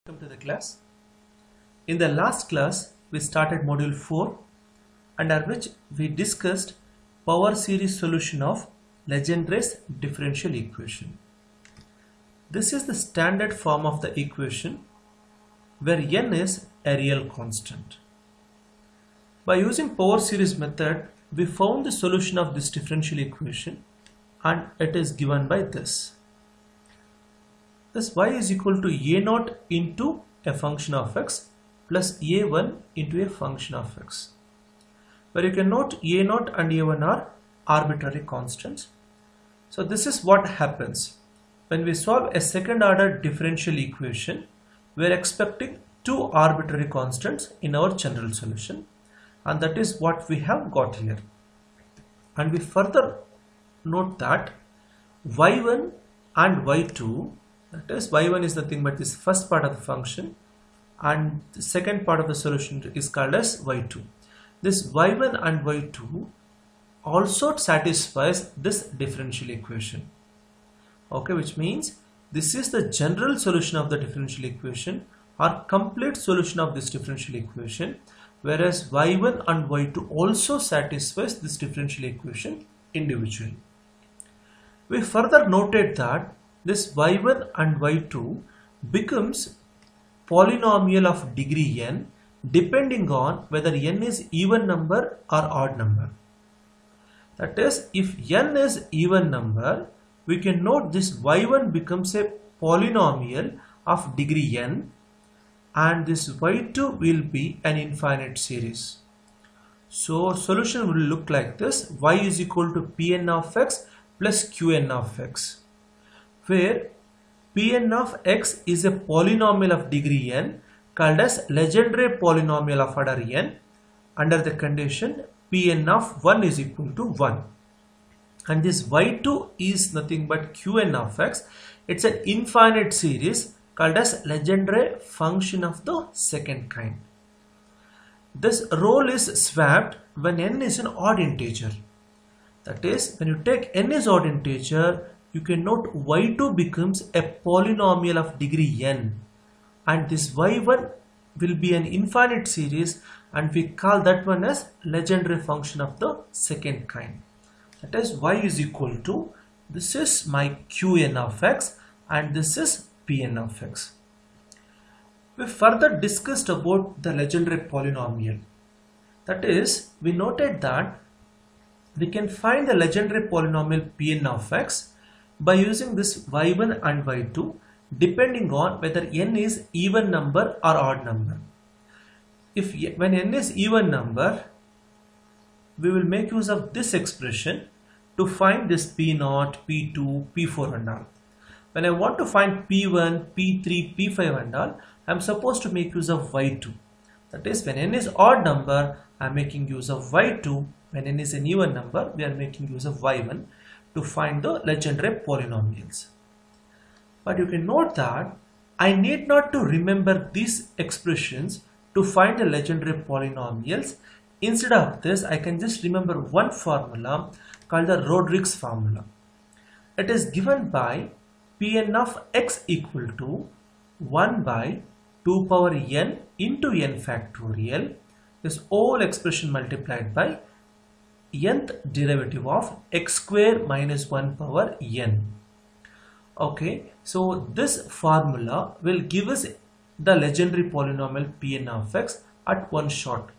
Welcome to the class. In the last class, we started module 4, under which we discussed power series solution of Legendre's differential equation. This is the standard form of the equation where n is a real constant. By using power series method, we found the solution of this differential equation and it is given by this. This y is equal to a0 into a function of x plus a1 into a function of x, where you can note a0 and a1 are arbitrary constants. So this is what happens when we solve a second order differential equation. We are expecting two arbitrary constants in our general solution, and that is what we have got here. And we further note that y1 and y2, that is y1 is nothing but this first part of the function and the second part of the solution is called as y2. This y1 and y2 also satisfies this differential equation. Okay, which means this is the general solution of the differential equation or complete solution of this differential equation, whereas y1 and y2 also satisfies this differential equation individually. We further noted that this y1 and y2 becomes polynomial of degree n depending on whether n is even number or odd number. That is, if n is even number, we can note this y1 becomes a polynomial of degree n and this y2 will be an infinite series. So solution will look like this: y is equal to Pn of x plus Qn of x, where Pn of x is a polynomial of degree n called as Legendre polynomial of order n under the condition Pn of 1 is equal to 1. And this y2 is nothing but Qn of x. It's an infinite series called as Legendre function of the second kind. This role is swapped when n is an odd integer. That is, when you take n is odd integer, you can note y2 becomes a polynomial of degree n and this y1 will be an infinite series, and we call that one as Legendre function of the second kind. That is, y is equal to, this is my Qn of x and this is Pn of x. We further discussed about the Legendre polynomial. That is, we noted that we can find the Legendre polynomial Pn of x by using this y1 and y2 depending on whether n is even number or odd number. When n is even number, we will make use of this expression to find this P0, P2, P4 and all. When I want to find P1, P3, P5 and all, I am supposed to make use of y2. That is, when n is odd number, I am making use of y2. When n is an even number, we are making use of y1 to find the Legendre polynomials. But you can note that I need not to remember these expressions to find the Legendre polynomials. Instead of this, I can just remember one formula called the Rodrigue's formula. It is given by Pn of x equal to 1 by 2 power n into n factorial, this whole expression multiplied by nth derivative of x square minus 1 power n. Okay, so this formula will give us the Legendre polynomial Pn of x at one shot.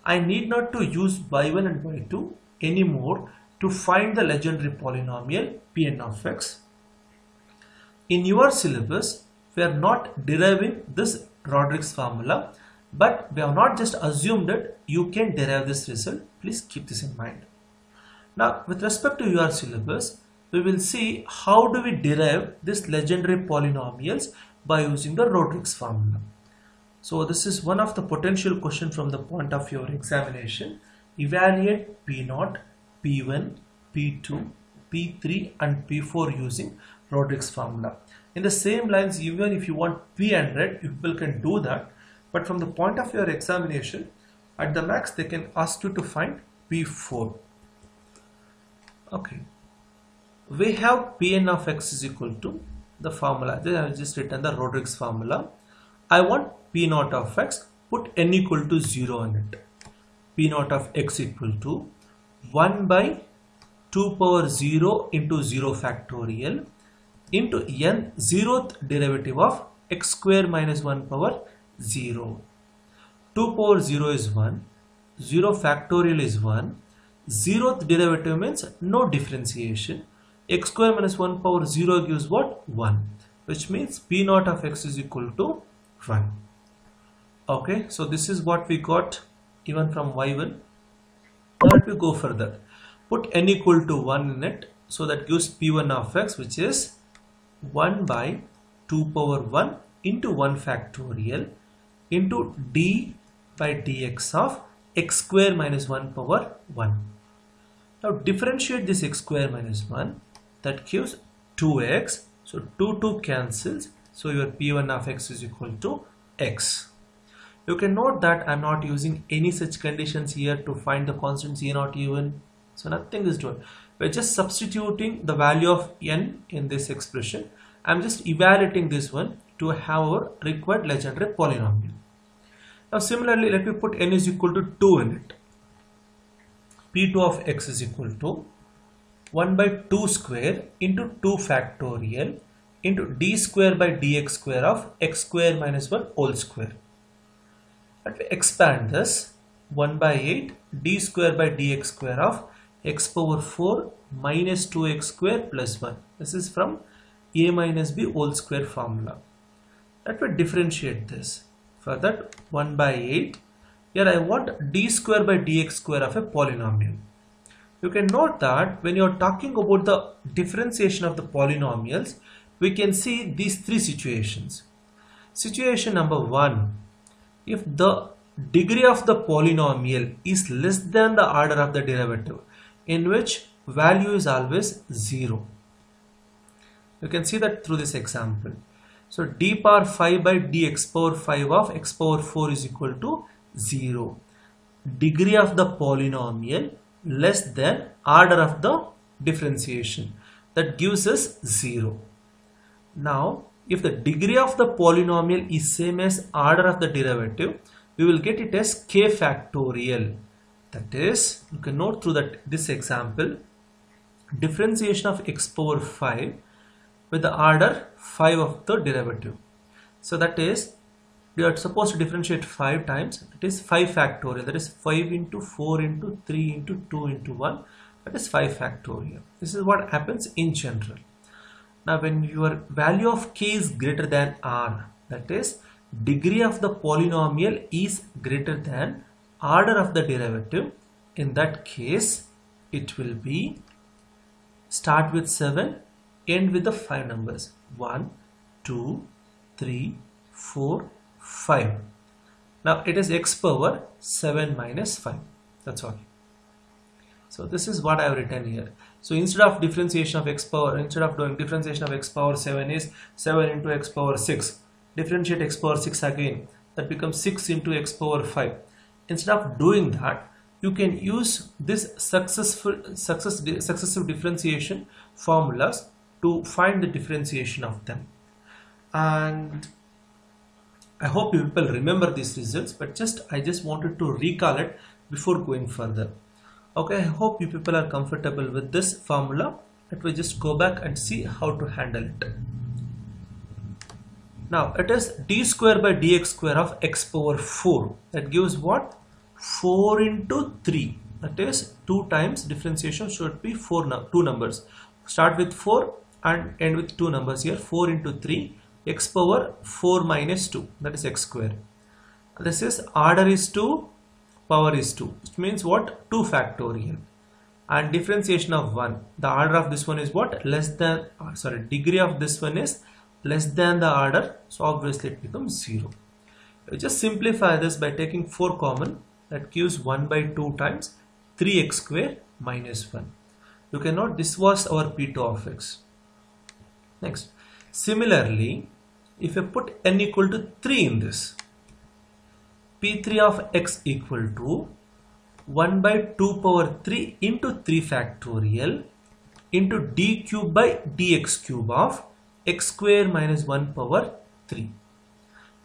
I need not to use y1 and y2 anymore to find the Legendre polynomial Pn of x. In your syllabus, we are not deriving this Rodrigue's formula, but we have not just assumed that you can derive this result. Please keep this in mind. Now, with respect to your syllabus, we will see how do we derive this Legendre polynomials by using the Rodrigue's formula. So this is one of the potential questions from the point of your examination. Evaluate P0, P1, P2, P3 and P4 using Rodrigue's formula. In the same lines, even if you want P100, people can do that. But from the point of your examination, at the max they can ask you to find P4. Okay. We have Pn of x is equal to the formula. Then I have just written the Rodrigue's formula. I want P naught of x, put n equal to 0 in it. P naught of x equal to 1 by 2 power 0 into 0 factorial into n zeroth derivative of x square minus 1 power 0. 2 power 0 is 1, 0 factorial is 1, zeroth derivative means no differentiation. X square minus 1 power 0 gives what? 1, which means P naught of x is equal to 1. Okay, so this is what we got even from y1. Now let me go further. Put n equal to 1 in it, so that gives P1 of x, which is 1 by 2 power 1 into 1 factorial into d by dx of x square minus 1 power 1. Now differentiate this x square minus 1, that gives 2x, so 2 cancels, so your P1 of x is equal to x. You can note that I am not using any such conditions here to find the constants a not even, so nothing is done. We are just substituting the value of n in this expression. I am just evaluating this one to have our required Legendre polynomial. Now similarly, let me put n is equal to 2 in it. P2 of x is equal to 1 by 2 square into 2 factorial into d square by dx square of x square minus 1 whole square. Let me expand this. 1 by 8 d square by dx square of x power 4 minus 2x square plus 1. This is from a minus b whole square formula. Let me differentiate this. For that, 1 by 8, here I want d square by dx square of a polynomial. You can note that when you are talking about the differentiation of the polynomials, we can see these three situations. Situation number 1, if the degree of the polynomial is less than the order of the derivative, in which value is always 0. You can see that through this example. So d power 5 by dx power 5 of x power 4 is equal to 0. Degree of the polynomial less than order of the differentiation, that gives us 0. Now if the degree of the polynomial is same as order of the derivative, we will get it as k factorial. That is, you can note through that this example, differentiation of x power 5 with the order 5 of the derivative. So that is, we are supposed to differentiate 5 times, it is 5 factorial, that is 5 into 4 into 3 into 2 into 1, that is 5 factorial. This is what happens in general. Now when your value of k is greater than r, that is degree of the polynomial is greater than order of the derivative, in that case it will be start with 7, end with the 5 numbers 1, 2, 3, 4, 5. Now it is x power 7 minus 5. That's all. So this is what I have written here. So instead of differentiation of x power, instead of doing differentiation of x power 7 is 7 into x power 6. Differentiate x power 6 again. That becomes 6 into x power 5. Instead of doing that, you can use this successive differentiation formulas to find the differentiation of them. And I hope you people remember these results, but I just wanted to recall it before going further. Okay, I hope you people are comfortable with this formula. Let me just go back and see how to handle it. Now it is d square by dx square of x power 4. That gives what? 4 into 3. That is 2 times differentiation should be 2 numbers. Start with 4 and end with 2 numbers here. 4 into 3, x power 4 minus 2, that is x square. This is order is 2, power is 2, which means what? 2 factorial. And differentiation of 1, the order of this one is what? Less than, degree of this one is less than the order, so obviously it becomes 0. You just simplify this by taking 4 common, that gives 1 by 2 times 3x square minus 1. You can note this was our P2 of x. Next, similarly, if I put n equal to 3 in this, P3 of x equal to 1 by 2 power 3 into 3 factorial into d cube by dx cube of x square minus 1 power 3.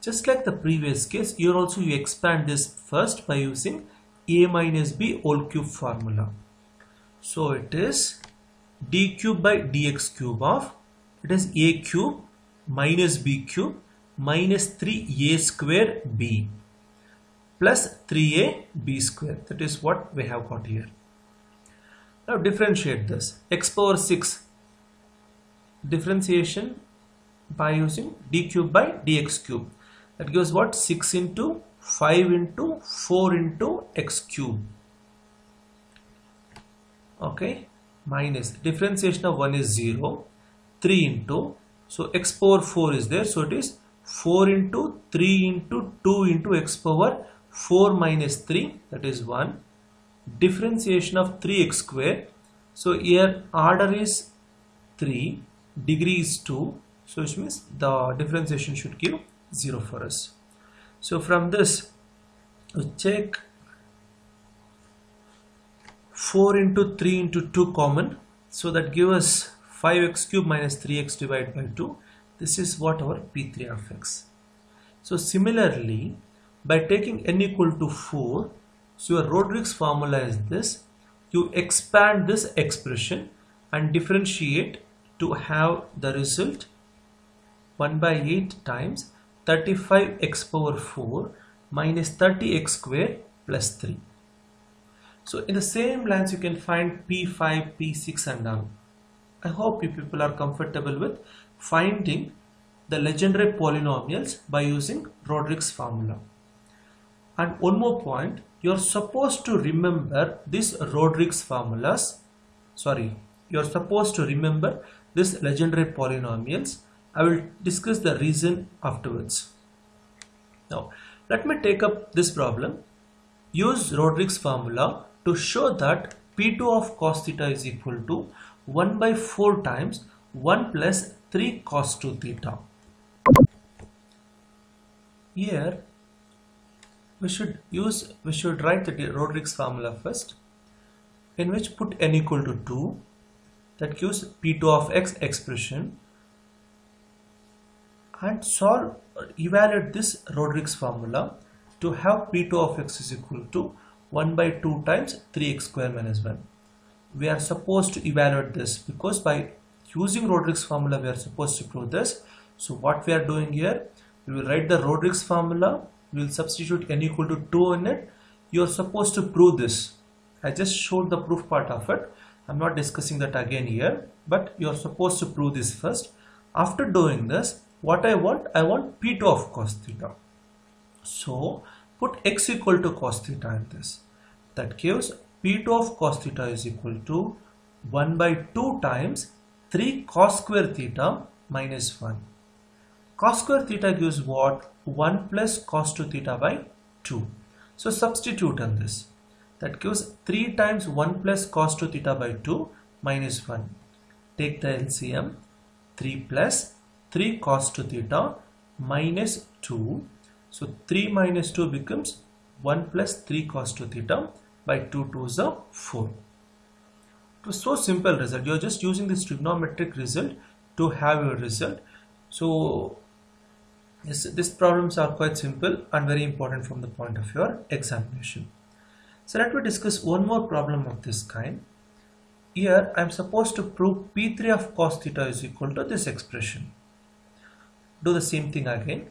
Just like the previous case, here also you expand this first by using a minus b whole cube formula. So it is d cube by dx cube of, it is a cube minus b cube minus 3a square b plus 3a b square. That is what we have got here. Now differentiate this. X power 6 differentiation by using d cube by dx cube. That gives what? 6 into 5 into 4 into x cube. Okay, minus differentiation of 1 is 0, 3 into, so x power 4 is there, so it is 4 into 3 into 2 into x power 4 minus 3, that is 1. Differentiation of 3x square, so here order is 3, degree is 2, so which means the differentiation should give 0 for us. So from this we check 4 into 3 into 2 common, so that gives us 5x cube minus 3x divided by 2. This is what our P3 of x. So similarly, by taking n equal to 4, so your Rodrigue's formula is this. You expand this expression and differentiate to have the result 1 by 8 times 35x power 4 minus 30x square plus 3. So in the same lines you can find P5, P6 and all. I hope you people are comfortable with finding the Legendre polynomials by using Rodrigue's formula. And one more point, you are supposed to remember this Rodrigue's formulas. You are supposed to remember this Legendre polynomials. I will discuss the reason afterwards. Now let me take up this problem. Use Rodrigue's formula to show that P2 of cos theta is equal to 1 by 4 times 1 plus 3 cos 2 theta. Here we should write the Rodrigue's formula first, in which put n equal to 2, that gives P2 of x expression, and solve or evaluate this Rodrigue's formula to have P2 of x is equal to 1 by 2 times 3x square minus 1. We are supposed to evaluate this because by using Rodrigue's formula we are supposed to prove this. So what we are doing here, we will write the Rodrigue's formula, we will substitute n equal to 2 in it. You are supposed to prove this. I just showed the proof part of it. I am not discussing that again here, but you are supposed to prove this first. After doing this, what I want P2 of cos theta. So put x equal to cos theta in this. That gives P2 of cos theta is equal to 1 by 2 times 3 cos square theta minus 1. Cos square theta gives what? 1 plus cos 2 theta by 2. So substitute on this. That gives 3 times 1 plus cos 2 theta by 2 minus 1. Take the LCM. 3 plus 3 cos 2 theta minus 2. So 3 minus 2 becomes 1 plus 3 cos 2 theta by 2 2s are 4. It was so simple result. You are just using this trigonometric result to have your result. So these problems are quite simple and very important from the point of your examination. So let me discuss one more problem of this kind. Here I am supposed to prove P3 of cos theta is equal to this expression. Do the same thing again.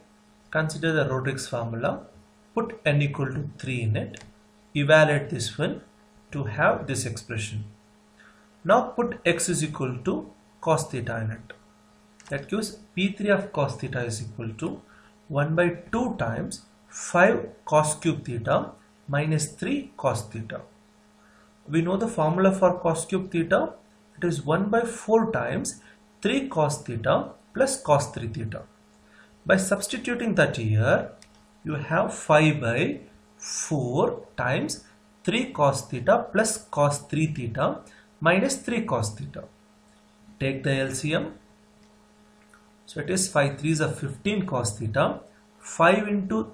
Consider the Rodrigue's formula. Put n equal to 3 in it. Evaluate this one to have this expression. Now put x is equal to cos theta in it. That gives P3 of cos theta is equal to 1 by 2 times 5 cos cube theta minus 3 cos theta. We know the formula for cos cube theta. It is 1 by 4 times 3 cos theta plus cos 3 theta. By substituting that here, you have 5 by 4 times 3 cos theta plus cos 3 theta minus 3 cos theta. Take the LCM. So it is 5 3s are 15 cos theta, 5 into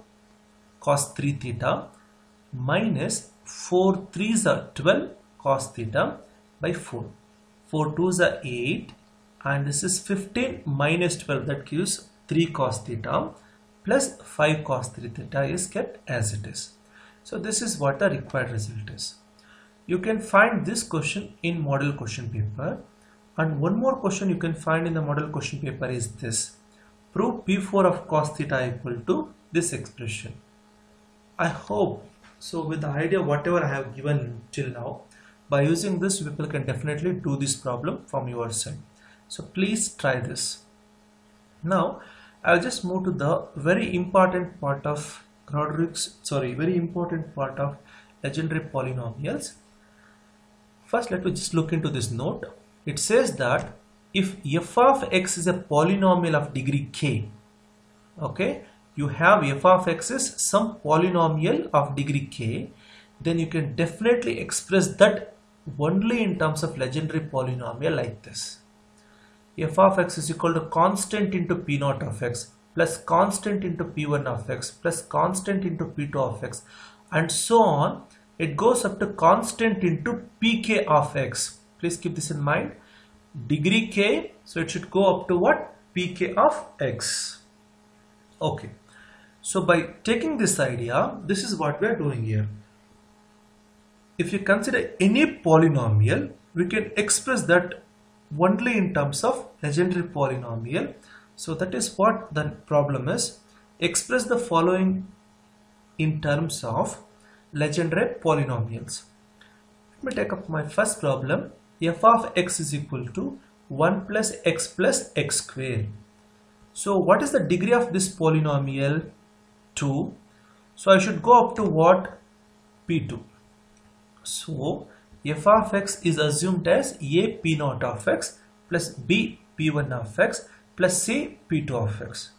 cos 3 theta minus 4 3s are 12 cos theta by 4. 4 2s are 8 and this is 15 minus 12, that gives 3 cos theta plus 5 cos 3 theta is kept as it is. So this is what the required result is. You can find this question in model question paper, and one more question you can find in the model question paper is this: prove P4 of cos theta equal to this expression. I hope so with the idea whatever I have given till now, by using this people can definitely do this problem from your side. So please try this. Now I'll just move to the very important part of Legendre polynomials. First, let me just look into this note. It says that if f of x is a polynomial of degree k, okay, you have f of x is some polynomial of degree k, then you can definitely express that only in terms of Legendre polynomial like this. F of x is equal to constant into p naught of x plus constant into p1 of x plus constant into p2 of x, and so on. It goes up to constant into pk of x. Please keep this in mind. Degree k, so it should go up to what? Pk of x. Okay. So by taking this idea, this is what we are doing here. If you consider any polynomial, we can express that only in terms of Legendre polynomial. So that is what the problem is. Express the following in terms of Legendre polynomials. Let me take up my first problem. F of x is equal to 1 plus x square. So what is the degree of this polynomial? 2. So I should go up to what? P2. So f of x is assumed as a p naught of x plus b p1 of x plus c p2 of x.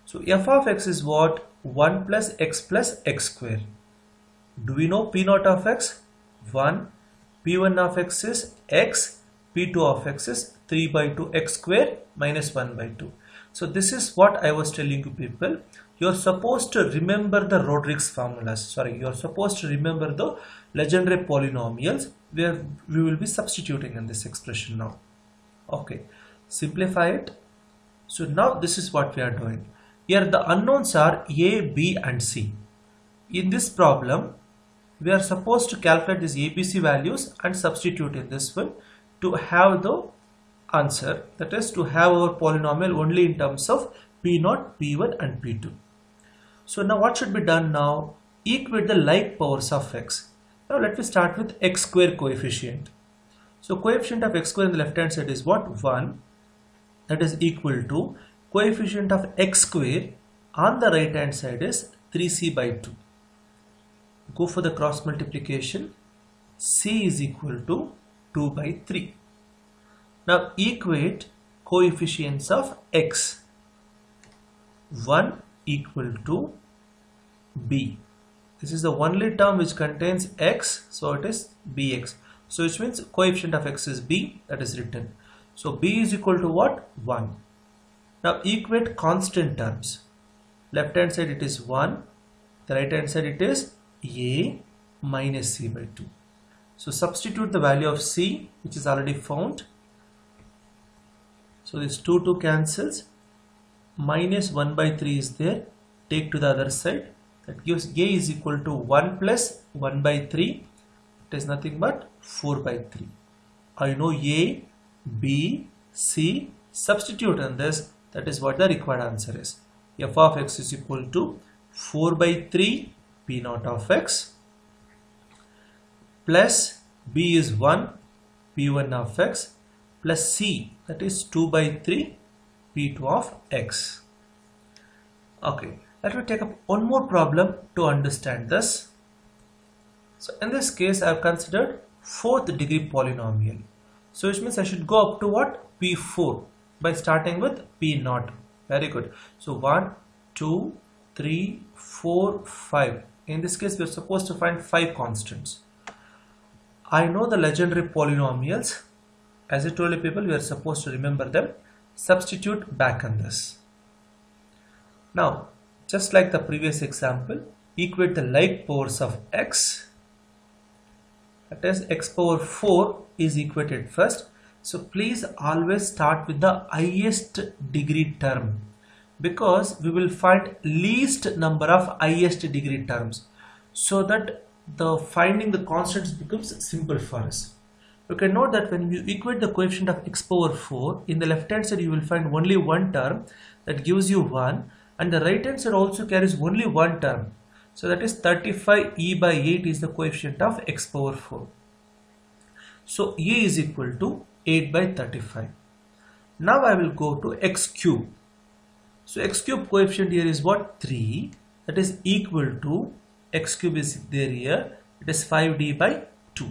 So f of x is what? 1 plus x square. Do we know p naught of x? 1. P1 of x is x. P2 of x is 3 by 2 x square minus 1 by 2. So this is what I was telling you people. You are supposed to remember the Rodrigue's formulas. You are supposed to remember the Legendre polynomials where we will be substituting in this expression now. Okay. Simplify it. So now this is what we are doing. Here the unknowns are a, b and c. In this problem, we are supposed to calculate these ABC values and substitute in this one to have the answer, that is to have our polynomial only in terms of P0, P1 and P2. So now what should be done now? Equate the like powers of x. Now let me start with x square coefficient. So coefficient of x square on the left hand side is what? 1. That is equal to coefficient of x square on the right hand side is 3c by 2. Go for the cross multiplication. C is equal to 2 by 3. Now equate coefficients of x. 1 equal to b. This is the only term which contains x, so it is bx. So which means coefficient of x is b, that is written. So b is equal to what? 1. Now equate constant terms. Left hand side it is 1, the right hand side it is a minus c by 2. So substitute the value of c, which is already found. So this 2 cancels. Minus 1 by 3 is there. Take to the other side. That gives a is equal to 1 plus 1 by 3. It is nothing but 4 by 3. I know a, b, c. Substitute on this. That is what the required answer is. F of x is equal to 4 by 3 p naught of x plus b is 1 p1 of x plus c, that is 2 by 3 p2 of x. Okay, let me take up one more problem to understand this. So in this case I have considered 4th degree polynomial. So which means I should go up to what? P4 by starting with p naught. Very good. So 1, 2, 3, 4, 5. In this case we are supposed to find 5 constants. I know the Legendre polynomials. As I told you people, we are supposed to remember them. Substitute back on this. Now just like the previous example, equate the like powers of x. That is x power 4 is equated first. So please always start with the highest degree term. because we will find least number of highest degree terms, so that the finding the constants becomes simple for us. You can note that when you equate the coefficient of x power 4, in the left hand side you will find only one term that gives you 1, and the right hand side also carries only one term. So that is 35e by 8 is the coefficient of x power 4. So e is equal to 8 by 35. Now I will go to x cube. So x cube coefficient here is what? 3. That is equal to x cube is there here. It is 5d by 2.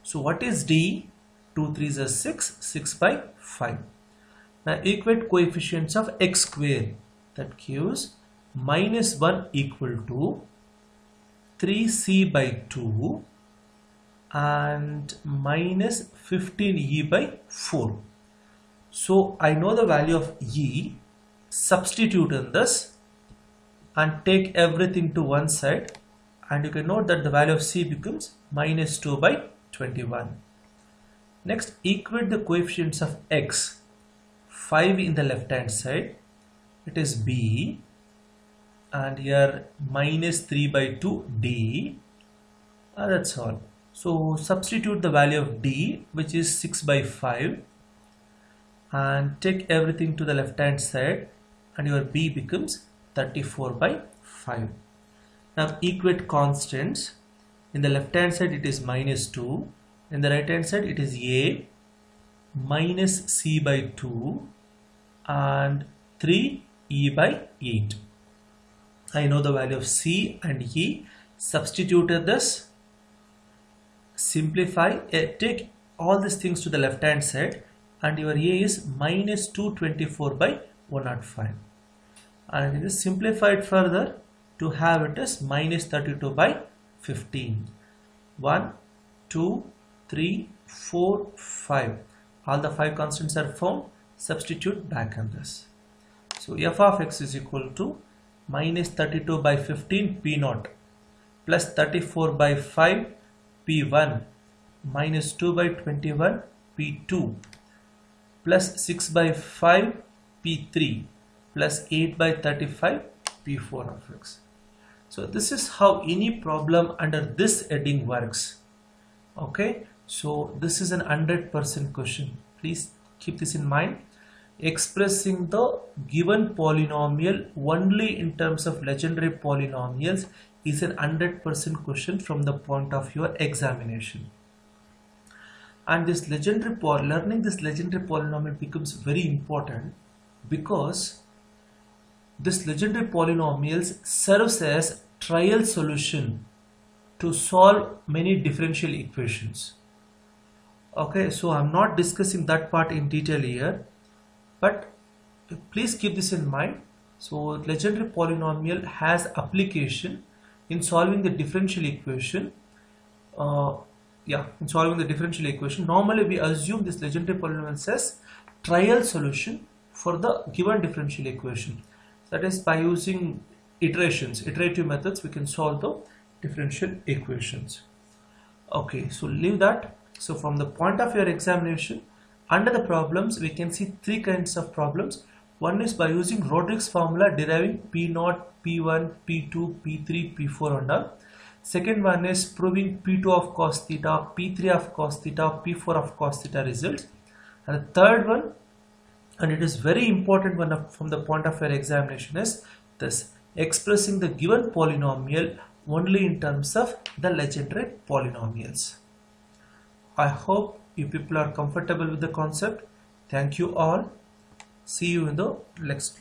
So what is d? 2 3s are 6. 6 by 5. Now equate coefficients of x square. That gives minus 1 equal to 3c by 2 and minus 15e by 4. So I know the value of e, substitute in this and take everything to one side, and you can note that the value of c becomes minus 2 by 21. Next, equate the coefficients of x. 5 in the left hand side, it is b, and here minus 3 by 2 d, and that's all. So substitute the value of d, which is 6 by 5, and take everything to the left hand side, and your b becomes 34 by 5. Now equate constants. In the left hand side it is minus 2, in the right hand side it is a minus c by 2 and 3e by 8. I know the value of c and e, substituted this, simplify, take all these things to the left hand side, and your a is minus 224 by 105, and it is simplified further to have it as minus 32 by 15. 1, 2, 3, 4, 5. All the 5 constants are found. Substitute back on this. So f of x is equal to minus 32 by 15 p0 plus 34 by 5 p1 minus 2 by 21 p2 plus 6 by 5 p3 plus 8 by 35 p4 of x. So this is how any problem under this heading works. Okay, so this is an 100% question. Please keep this in mind. Expressing the given polynomial only in terms of legendary polynomials is an 100% question from the point of your examination. And this learning this legendary polynomial becomes very important because this legendary polynomials serves as trial solution to solve many differential equations. Okay, so I'm not discussing that part in detail here, but please keep this in mind. So legendary polynomial has application in solving the differential equation. In solving the differential equation, normally we assume this legendary polynomial says trial solution for the given differential equation. That is, by using iterative methods, we can solve the differential equations. Okay, so leave that. So from the point of your examination, under the problems, we can see 3 kinds of problems. One is by using Rodrigue's formula deriving P0, P1, P2, P3, P4 and all. Second one is proving P2 of cos theta, P3 of cos theta, P4 of cos theta results. And the third one, and it is very important one from the point of your examination, is this: expressing the given polynomial only in terms of the legendary polynomials. I hope you people are comfortable with the concept. Thank you all. See you in the next